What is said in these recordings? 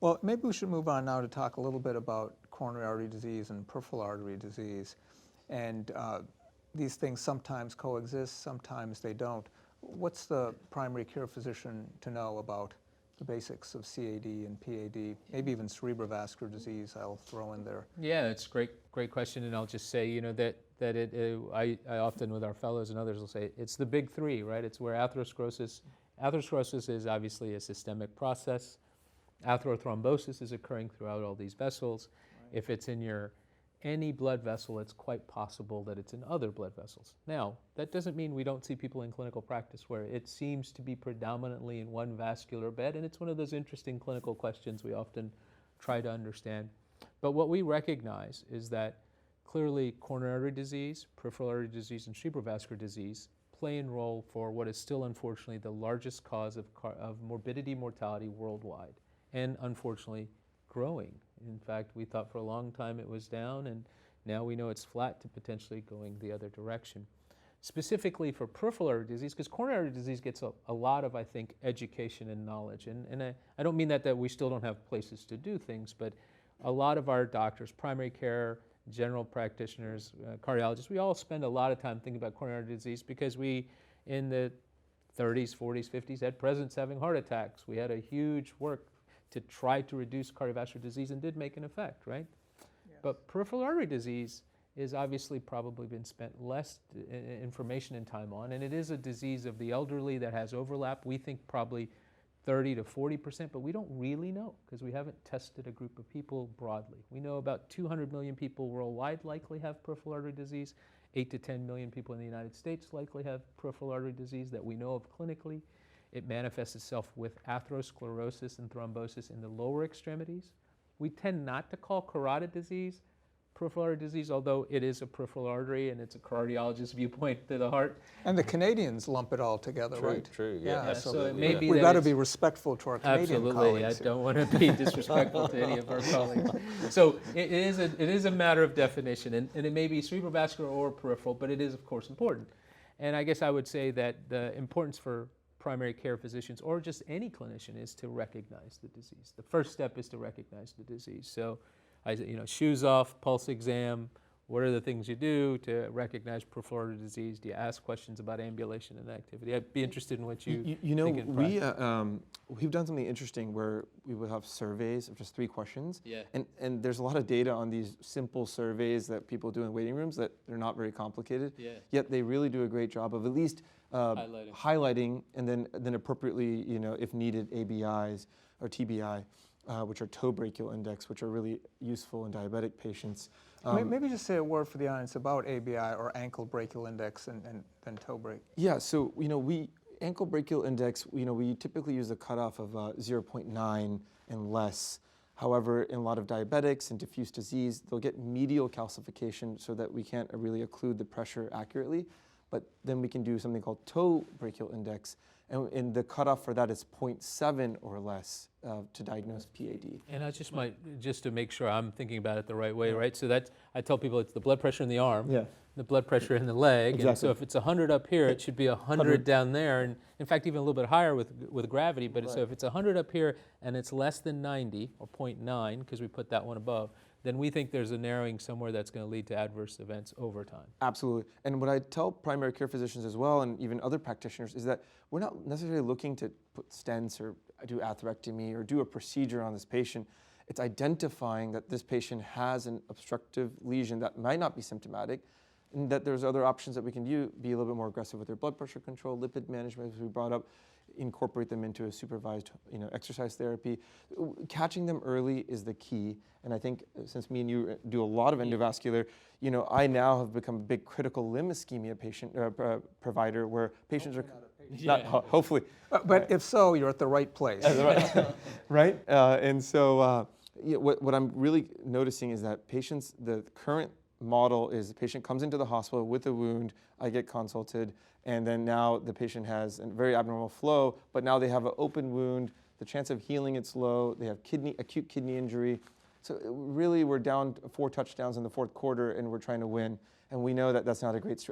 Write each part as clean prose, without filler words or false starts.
Well, maybe we should move on now to talk a little bit about coronary artery disease and peripheral artery disease. And these things sometimes coexist, sometimes they don't. What's the primary care physician to know about the basics of CAD and PAD, maybe even cerebrovascular disease I'll throw in there? Yeah, it's a great question, and I'll just say, I often with our fellows and others will say it's the big three, right? It's where atherosclerosis is obviously a systemic process. Atherothrombosis is occurring throughout all these vessels. Right. If it's in any blood vessel, it's quite possible that it's in other blood vessels. Now, that doesn't mean we don't see people in clinical practice where it seems to be predominantly in one vascular bed, and it's one of those interesting clinical questions we often try to understand. But what we recognize is that clearly coronary artery disease, peripheral artery disease, and cerebrovascular disease play a role for what is still unfortunately the largest cause of morbidity mortality worldwide, and unfortunately growing. In fact, we thought for a long time it was down, and now we know it's flat to potentially going the other direction. Specifically for peripheral artery disease, because coronary artery disease gets a lot of, I think, education and knowledge. And I don't mean that we still don't have places to do things, but a lot of our doctors, primary care, general practitioners, cardiologists, we all spend a lot of time thinking about coronary artery disease because we, in the 30s, 40s, 50s, had presidents having heart attacks. We had a huge work to try to reduce cardiovascular disease and did make an effect, right? Yes. But peripheral artery disease is obviously probably been spent less information and time on, and it is a disease of the elderly that has overlap. We think probably 30 to 40%, but we don't really know because we haven't tested a group of people broadly. We know about 200 million people worldwide likely have peripheral artery disease. 8 to 10 million people in the United States likely have peripheral artery disease that we know of clinically. It manifests itself with atherosclerosis and thrombosis in the lower extremities. We tend not to call carotid disease peripheral artery disease, although it is a peripheral artery and it's a cardiologist's viewpoint to the heart. And the Canadians lump it all together, right? True, yeah. So it may be we've that got to be respectful to our Canadian absolutely, colleagues. I don't want to be disrespectful to any of our colleagues. So it is a matter of definition, and it may be cerebrovascular or peripheral, but it is, of course, important. And I guess I would say that the importance for primary care physicians or just any clinician is to recognize the disease. The first step is to recognize the disease. So, shoes off, pulse exam. What are the things you do to recognize peripheral artery disease? Do you ask questions about ambulation and activity? I'd be interested in what you think in practice. We've done something interesting where we would have surveys of just 3 questions. Yeah. And there's a lot of data on these simple surveys that people do in waiting rooms that they're not very complicated. Yeah. Yet they really do a great job of at least highlighting and then appropriately, if needed, ABIs or TBI. Which are toe brachial index, which are really useful in diabetic patients. Maybe just say a word for the audience about ABI or ankle brachial index and then toe brake. Yeah, so ankle brachial index, we typically use a cutoff of 0.9 and less. However, in a lot of diabetics and diffuse disease, they'll get medial calcification so that we can't really occlude the pressure accurately. But then we can do something called toe brachial index, and the cutoff for that is 0.7 or less to diagnose PAD. And I just to make sure I'm thinking about it the right way, right? So I tell people it's the blood pressure in the arm, the blood pressure in the leg, exactly. And so if it's 100 up here, it should be 100 down there, and in fact even a little bit higher with gravity. But so if it's 100 up here and it's less than 90 or 0.9, because we put that one above, then we think there's a narrowing somewhere that's going to lead to adverse events over time. Absolutely. And what I tell primary care physicians as well, and even other practitioners, is that we're not necessarily looking to put stents or do atherectomy or do a procedure on this patient. It's identifying that this patient has an obstructive lesion that might not be symptomatic, and that there's other options that we can do, be a little bit more aggressive with their blood pressure control, lipid management, as we brought up, incorporate them into a supervised exercise therapy. Catching them early is the key. And I think since me and you do a lot of endovascular, I now have become a big critical limb ischemia patient provider where patients hopefully. But if so, you're at the right place. Right? And so what I'm really noticing is that patients, the current model is the patient comes into the hospital with a wound, I get consulted, and then now the patient has a very abnormal flow, but now they have an open wound, the chance of healing it's low, they have acute kidney injury. So really we're down 4 touchdowns in the 4th quarter and we're trying to win. And we know that that's not a great,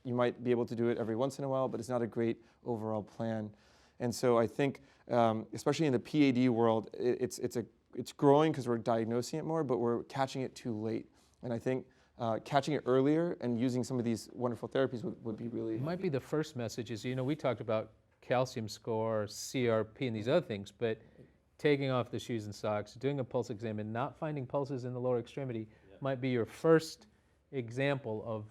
you might be able to do it every once in a while, but it's not a great overall plan. And so I think, especially in the PAD world, it's it's growing because we're diagnosing it more, but we're catching it too late. And I think catching it earlier and using some of these wonderful therapies would be really. It might be the first message is, we talked about calcium score, CRP, and these other things, but taking off the shoes and socks, doing a pulse exam, and not finding pulses in the lower extremity might be your first example of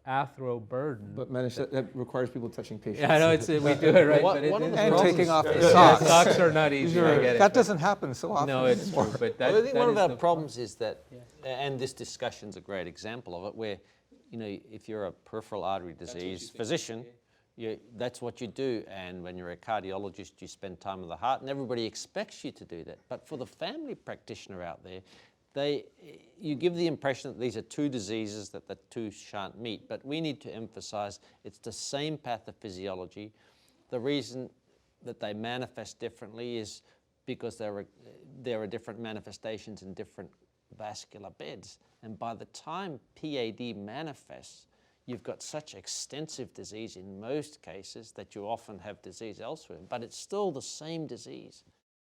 athero burden. But Manish, that requires people touching patients. Yeah, I know we do it right, but And taking off the yeah, socks. socks are not easy. I get it, That but- doesn't happen so often No, it's anymore. true, but Well, I think one of our the problems is that, and this discussion's a great example of it, where, if you're a peripheral artery disease physician, that's what you do. And when you're a cardiologist, you spend time with the heart, and everybody expects you to do that. But for the family practitioner out there, you give the impression that these are two diseases that the two shan't meet. But we need to emphasize it's the same pathophysiology. The reason that they manifest differently is because there are different manifestations in different vascular beds. And by the time PAD manifests, you've got such extensive disease in most cases that you often have disease elsewhere, but it's still the same disease.